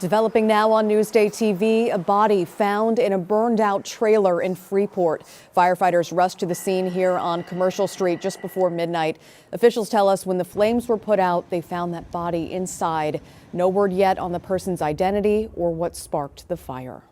Developing now on Newsday TV, a body found in a burned out trailer in Freeport. Firefighters rushed to the scene here on Commercial Street just before midnight. Officials tell us when the flames were put out, they found that body inside. No word yet on the person's identity or what sparked the fire.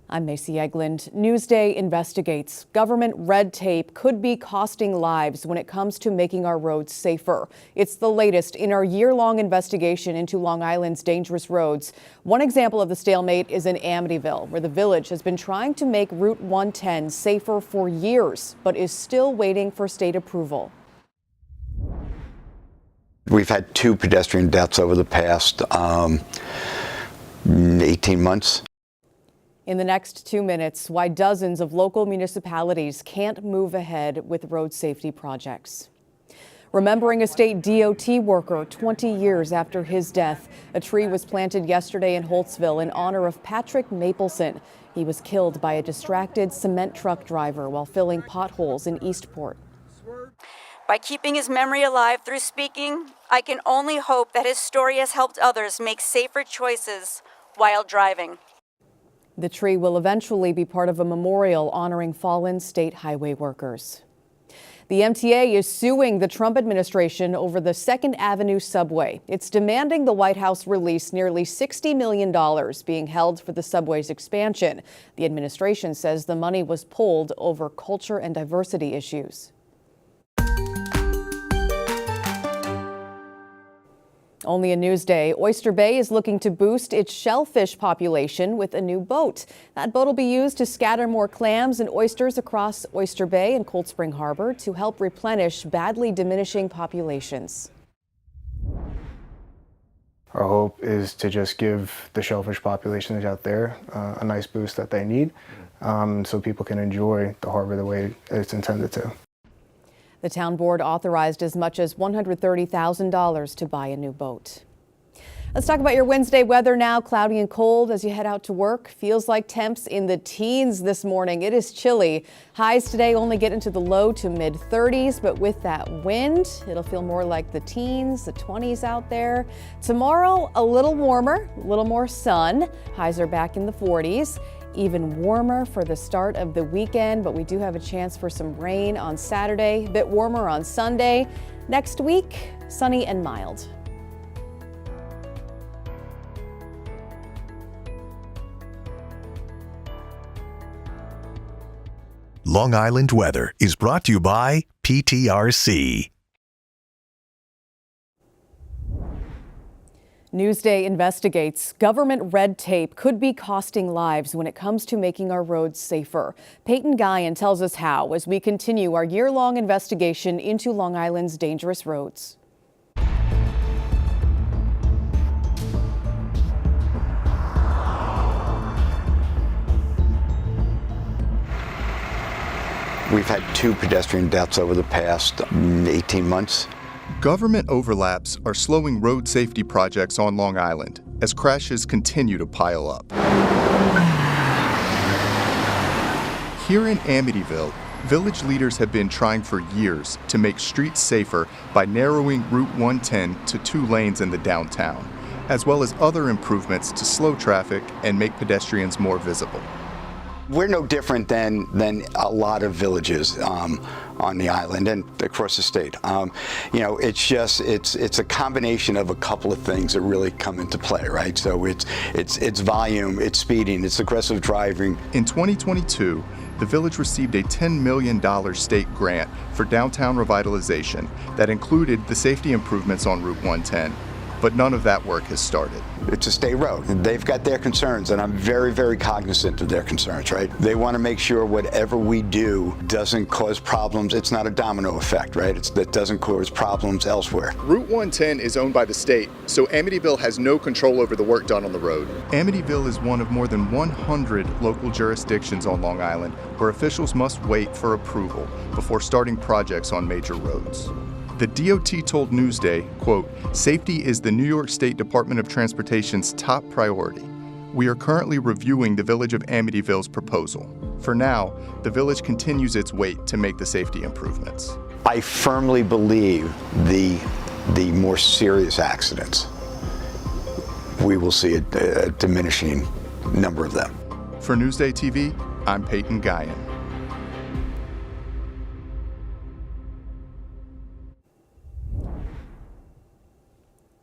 I'm Macy Eglund. Newsday investigates. Government red tape could be costing lives when it comes to making our roads safer. It's the latest in our year-long investigation into Long Island's dangerous roads. One example of the stalemate is in Amityville, where the village has been trying to make Route 110 safer for years, but is still waiting for state approval. We've had 2 pedestrian deaths over the past 18 months. In the next 2 minutes, why dozens of local municipalities can't move ahead with road safety projects. Remembering a state DOT worker 20 years after his death, a tree was planted yesterday in Holtzville in honor of Patrick Mapleson. He was killed by a distracted cement truck driver while filling potholes in Eastport. By keeping his memory alive through speaking, I can only hope that his story has helped others make safer choices while driving. The tree will eventually be part of a memorial honoring fallen state highway workers. The MTA is suing the Trump administration over the 2nd Avenue subway. It's demanding the White House release nearly $60 million being held for the subway's expansion. The administration says the money was pulled over culture and diversity issues. Only a Newsday. Oyster Bay is looking to boost its shellfish population with a new boat. That boat will be used to scatter more clams and oysters across Oyster Bay and Cold Spring Harbor to help replenish badly diminishing populations. Our hope is to just give the shellfish populations out there a nice boost that they need so people can enjoy the harbor the way it's intended to. The town board authorized as much as $130,000 to buy a new boat. Let's talk about your Wednesday weather now. Cloudy and cold as you head out to work. Feels like temps in the teens this morning. It is chilly. Highs today only get into the low to mid 30s, but with that wind, it'll feel more like the teens, the 20s out there. Tomorrow, a little warmer, a little more sun. Highs are back in the 40s. Even warmer for the start of the weekend, but we do have a chance for some rain on Saturday, a bit warmer on Sunday. Next week, sunny and mild. Long Island weather is brought to you by PTRC. Newsday investigates. Government red tape could be costing lives when it comes to making our roads safer. Peyton Guyan tells us how as we continue our year-long investigation into Long Island's dangerous roads. We've had 2 pedestrian deaths over the past 18 months. Government overlaps are slowing road safety projects on Long Island as crashes continue to pile up. Here in Amityville, village leaders have been trying for years to make streets safer by narrowing Route 110 to 2 lanes in the downtown, as well as other improvements to slow traffic and make pedestrians more visible. We're no different than a lot of villages on the island and across the state. You know, it's a combination of a couple of things that really come into play, right? So it's volume, it's speeding, it's aggressive driving. In 2022, the village received a $10 million state grant for downtown revitalization that included the safety improvements on Route 110. But none of that work has started. It's a state road. They've got their concerns, and I'm very, very cognizant of their concerns, right? They want to make sure whatever we do doesn't cause problems. It's not a domino effect, right? That doesn't cause problems elsewhere. Route 110 is owned by the state, so Amityville has no control over the work done on the road. Amityville is one of more than 100 local jurisdictions on Long Island where officials must wait for approval before starting projects on major roads. The DOT told Newsday, quote, "Safety is the New York State Department of Transportation's top priority. We are currently reviewing the Village of Amityville's proposal. For now, the village continues its wait to make the safety improvements." I firmly believe the more serious accidents we will see a diminishing number of them. For Newsday TV, I'm Peyton Guyan.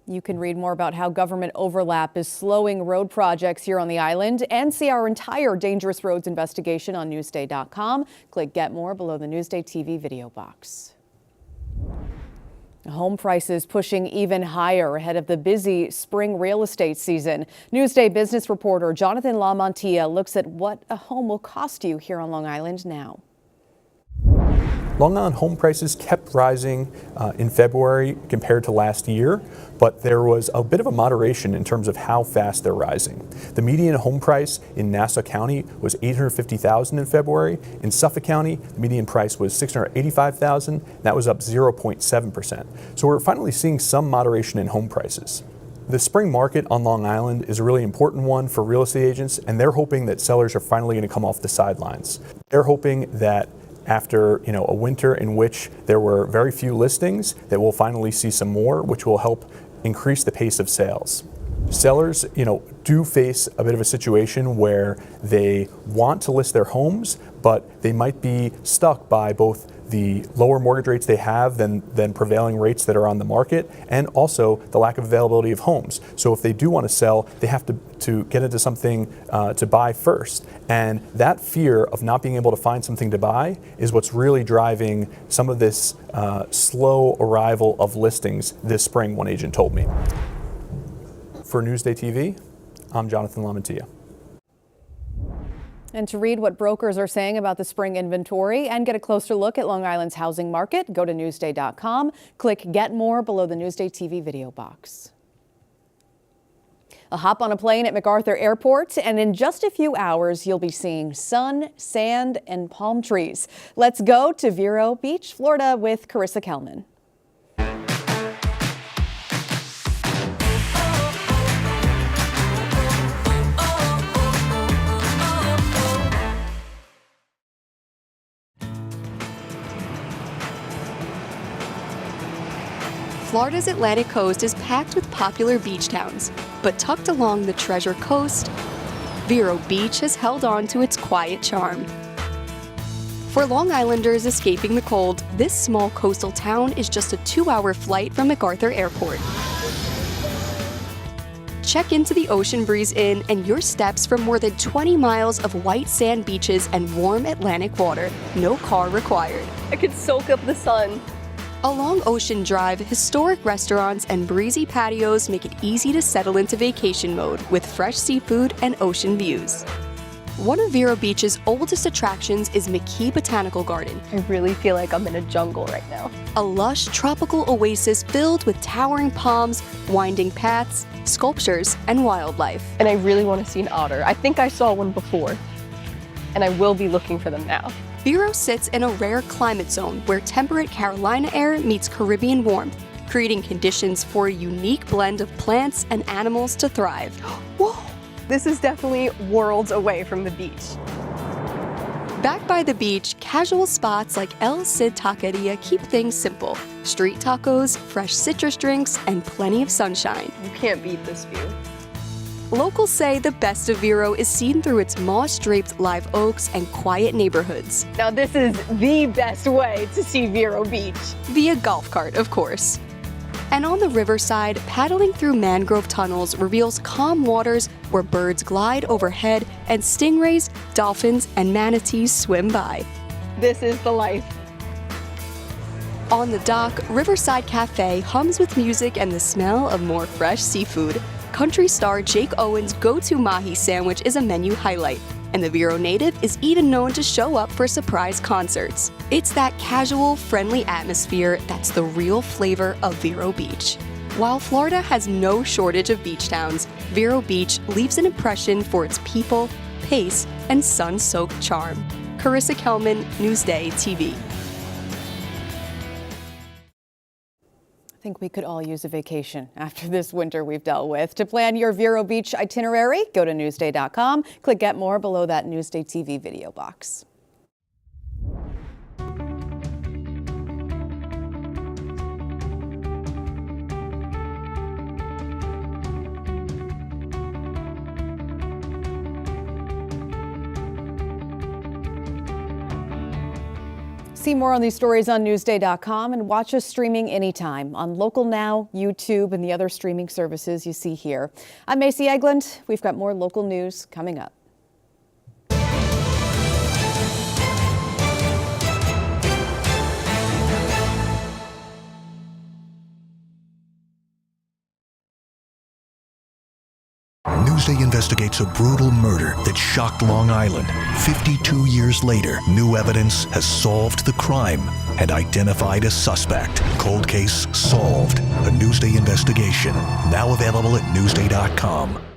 You can read more about how government overlap is slowing road projects here on the island and see our entire Dangerous Roads investigation on Newsday.com. Click Get More below the Newsday TV video box. Home prices pushing even higher ahead of the busy spring real estate season. Newsday business reporter Jonathan LaMantia looks at what a home will cost you here on Long Island now. Long Island home prices kept rising in February compared to last year, but there was a bit of a moderation in terms of how fast they're rising. The median home price in Nassau County was $850,000 in February. In Suffolk County, the median price was $685,000. That was up 0.7%. So we're finally seeing some moderation in home prices. The spring market on Long Island is a really important one for real estate agents, and they're hoping that sellers are finally going to come off the sidelines. They're hoping that after a winter in which there were very few listings, that we'll finally see some more, which will help increase the pace of sales. Sellers, do face a bit of a situation where they want to list their homes, but they might be stuck by both the lower mortgage rates they have than prevailing rates that are on the market, and also the lack of availability of homes. So if they do want to sell, they have to get into something to buy first. And that fear of not being able to find something to buy is what's really driving some of this slow arrival of listings this spring, one agent told me. For Newsday TV, I'm Jonathan LaMantia. And to read what brokers are saying about the spring inventory and get a closer look at Long Island's housing market, go to Newsday.com. Click Get More below the Newsday TV video box. I'll hop on a plane at MacArthur Airport, and in just a few hours, you'll be seeing sun, sand, and palm trees. Let's go to Vero Beach, Florida with Carissa Kelman. Florida's Atlantic coast is packed with popular beach towns, but tucked along the Treasure Coast, Vero Beach has held on to its quiet charm. For Long Islanders escaping the cold, this small coastal town is just a 2-hour flight from MacArthur Airport. Check into the Ocean Breeze Inn and your steps from more than 20 miles of white sand beaches and warm Atlantic water. No car required. I could soak up the sun. Along Ocean Drive, historic restaurants and breezy patios make it easy to settle into vacation mode with fresh seafood and ocean views. One of Vero Beach's oldest attractions is McKee Botanical Garden. I really feel like I'm in a jungle right now. A lush tropical oasis filled with towering palms, winding paths, sculptures, and wildlife. And I really want to see an otter. I think I saw one before, and I will be looking for them now. Vero sits in a rare climate zone where temperate Carolina air meets Caribbean warmth, creating conditions for a unique blend of plants and animals to thrive. Whoa! This is definitely worlds away from the beach. Back by the beach, casual spots like El Cid Taqueria keep things simple. Street tacos, fresh citrus drinks, and plenty of sunshine. You can't beat this view. Locals say the best of Vero is seen through its moss-draped live oaks and quiet neighborhoods. Now this is the best way to see Vero Beach. Via golf cart, of course. And on the riverside, paddling through mangrove tunnels reveals calm waters where birds glide overhead and stingrays, dolphins, and manatees swim by. This is the life. On the dock, Riverside Cafe hums with music and the smell of more fresh seafood. Country star Jake Owen's go-to mahi sandwich is a menu highlight, and the Vero native is even known to show up for surprise concerts. It's that casual, friendly atmosphere that's the real flavor of Vero Beach. While Florida has no shortage of beach towns, Vero Beach leaves an impression for its people, pace, and sun-soaked charm. Carissa Kelman, Newsday TV. I think we could all use a vacation after this winter we've dealt with. To plan your Vero Beach itinerary, go to Newsday.com. Click Get More below that Newsday TV video box. See more on these stories on Newsday.com and watch us streaming anytime on Local Now, YouTube, and the other streaming services you see here. I'm Macy Eglund. We've got more local news coming up. Newsday investigates a brutal murder that shocked Long Island. 52 years later, new evidence has solved the crime and identified a suspect. Cold case solved. A Newsday investigation. Now available at Newsday.com.